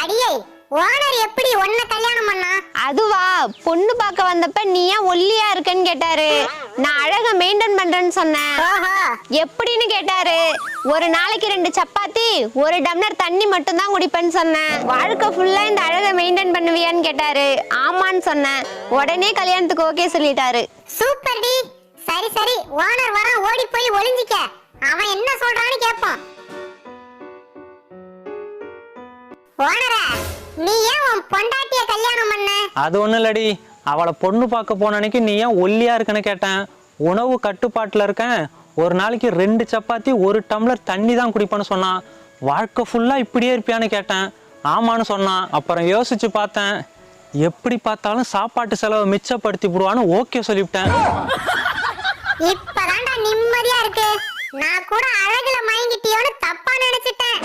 அடியே ஓனர் எப்படி உன்னை கல்யாணம் பண்ணா? அதுவா, பொண்ணு பார்க்க வந்தப்ப நீ ஏன் ஒல்லியா இருக்கன்னு கேட்டாரு. நான் அழக மெயின்டைன் பண்றேன்னு சொன்னேன். எப்படின்னு கேட்டாரு. ஒரு நாளைக்கு 2 சப்பாத்தி 1 டம்ளர் தண்ணி மட்டும் தான் குடிப்பேன்னு சொன்னேன். வாழ்க்கை ஃபுல்லா இந்த அழக மெயின்டைன் பண்ணுவியான்னு கேட்டாரு. ஆமான்னு சொன்னேன். உடனே கல்யாணத்துக்கு ஓகே சொல்லிட்டாரு. சூப்பர் டி. சரி சரி, ஓனர் வர, ஓடி போய் ஒளிஞ்சிக்க. அவன் என்ன சொல்றான்னு கேட்போம். ஓனரே, நீ ஏன் உன் பொண்டாட்டிய கல்யாணம் பண்ண? அது ஒண்ணும் இல்லடி, அவளை பொண்ணு பார்க்க போன அன்னைக்கு நீ ஏன் ஒல்லியா இருக்குன்னு கேட்டேன். உணவு கட்டுப்பாட்டுல இருக்கேன், ஒரு நாளைக்கு 2 சப்பாத்தி 1 டம்ளர் தண்ணி தான் குடிப்பேன்னு சொன்னான். வாழ்க்கை ஃபுல்லா இப்படியே இருப்பியான்னு கேட்டேன். ஆமான்னு சொன்னான். அப்புறம் யோசிச்சு பார்த்தேன், எப்படி பார்த்தாலும் சாப்பாட்டு செலவை மிச்சப்படுத்தி விடுவான்னு ஓகே சொல்லிவிட்டேன். இப்பதான்டா நிம்மதியா இருக்கு. நான் கூட அழகுல மயங்கிட்டியோன்னு தப்பா நினைச்சிட்டேன்.